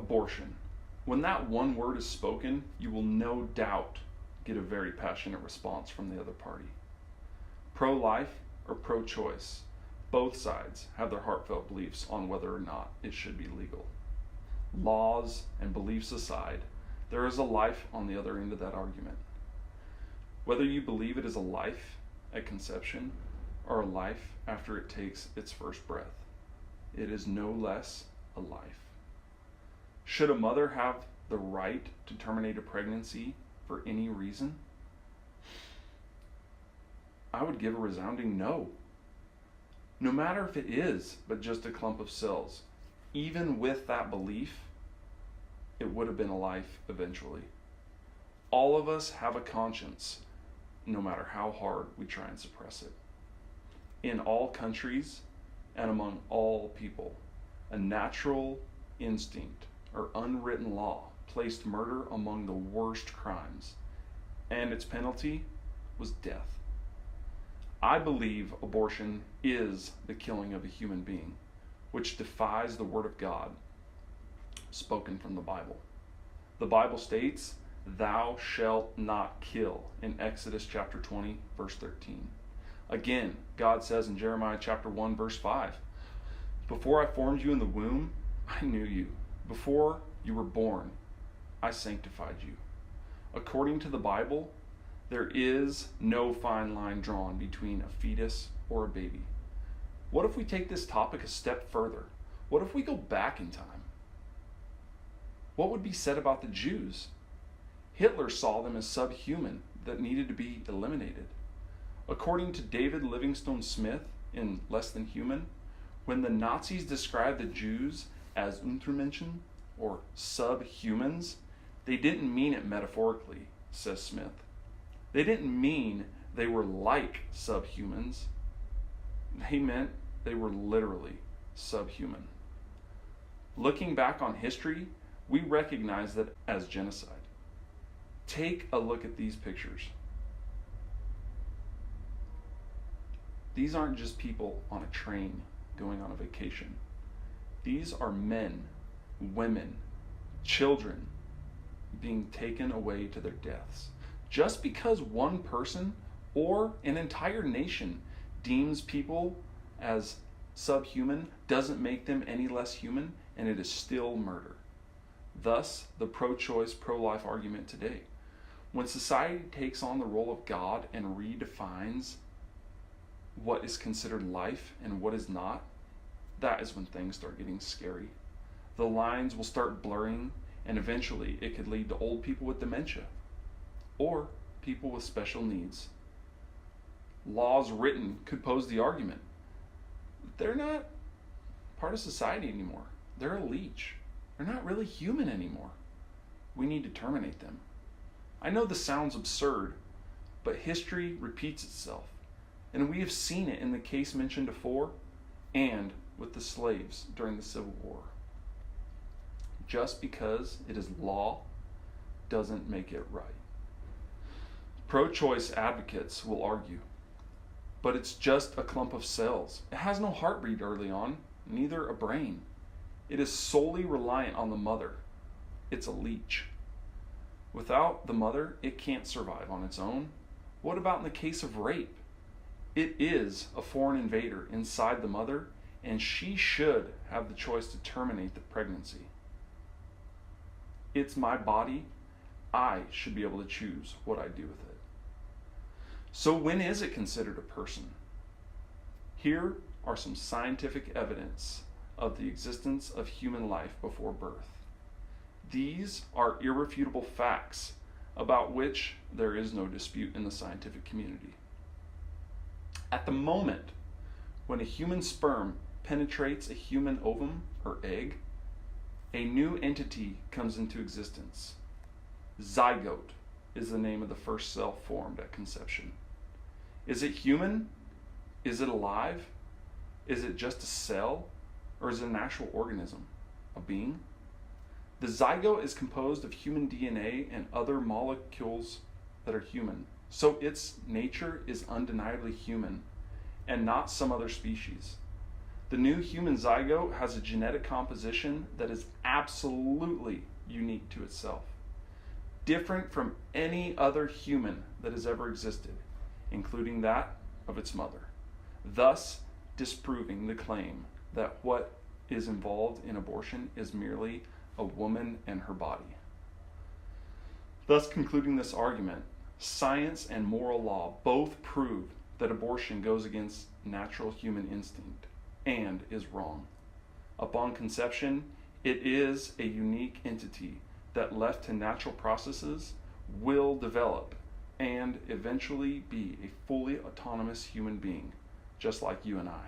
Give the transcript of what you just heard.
Abortion. When that one word is spoken, you will no doubt get a very passionate response from the other party. Pro-life or pro-choice, both sides have their heartfelt beliefs on whether or not it should be legal. Laws and beliefs aside, there is a life on the other end of that argument. Whether you believe it is a life at conception or a life after it takes its first breath, it is no less a life. Should a mother have the right to terminate a pregnancy for any reason? I would give a resounding no. No matter if it is but just a clump of cells, even with that belief, it would have been a life eventually. All of us have a conscience, no matter how hard we try and suppress it. In all countries and among all people, a natural instinct or unwritten law placed murder among the worst crimes, and its penalty was death. I believe abortion is the killing of a human being, which defies the word of God spoken from the Bible. The Bible states, "Thou shalt not kill," in Exodus chapter 20, verse 13. Again, God says in Jeremiah chapter 1, verse 5, "Before I formed you in the womb, I knew you. Before you were born, I sanctified you." According to the Bible, there is no fine line drawn between a fetus or a baby. What if we take this topic a step further? What if we go back in time? What would be said about the Jews? Hitler saw them as subhuman that needed to be eliminated. According to David Livingstone Smith in Less Than Human, when the Nazis described the Jews as Untermenschen, or subhumans, they didn't mean it metaphorically, says Smith. They didn't mean they were like subhumans. They meant they were literally subhuman. Looking back on history, we recognize that as genocide. Take a look at these pictures. These aren't just people on a train going on a vacation. These are men, women, children being taken away to their deaths. Just because one person or an entire nation deems people as subhuman doesn't make them any less human, and it is still murder. Thus, the pro-choice, pro-life argument today. When society takes on the role of God and redefines what is considered life and what is not, that is when things start getting scary. The lines will start blurring, and eventually it could lead to old people with dementia or people with special needs. Laws written could pose the argument. They're not part of society anymore. They're a leech. They're not really human anymore. We need to terminate them. I know this sounds absurd, but history repeats itself, and we have seen it in the case mentioned before and with the slaves during the Civil War. Just because it is law doesn't make it right. Pro-choice advocates will argue, but it's just a clump of cells. It has no heartbeat early on, neither a brain. It is solely reliant on the mother. It's a leech. Without the mother, it can't survive on its own. What about in the case of rape? It is a foreign invader inside the mother, and she should have the choice to terminate the pregnancy. It's my body. I should be able to choose what I do with it. So when is it considered a person? Here are some scientific evidence of the existence of human life before birth. These are irrefutable facts about which there is no dispute in the scientific community. At the moment when a human sperm penetrates a human ovum or egg, a new entity comes into existence. Zygote is the name of the first cell formed at conception. Is it human? Is it alive? Is it just a cell? Or is it an actual organism? A being? The zygote is composed of human DNA and other molecules that are human, so its nature is undeniably human and not some other species. The new human zygote has a genetic composition that is absolutely unique to itself, different from any other human that has ever existed, including that of its mother, thus disproving the claim that what is involved in abortion is merely a woman and her body. Thus, concluding this argument, science and moral law both prove that abortion goes against natural human instinct and is wrong. Upon conception, it is a unique entity that, left to natural processes, will develop and eventually be a fully autonomous human being, just like you and I.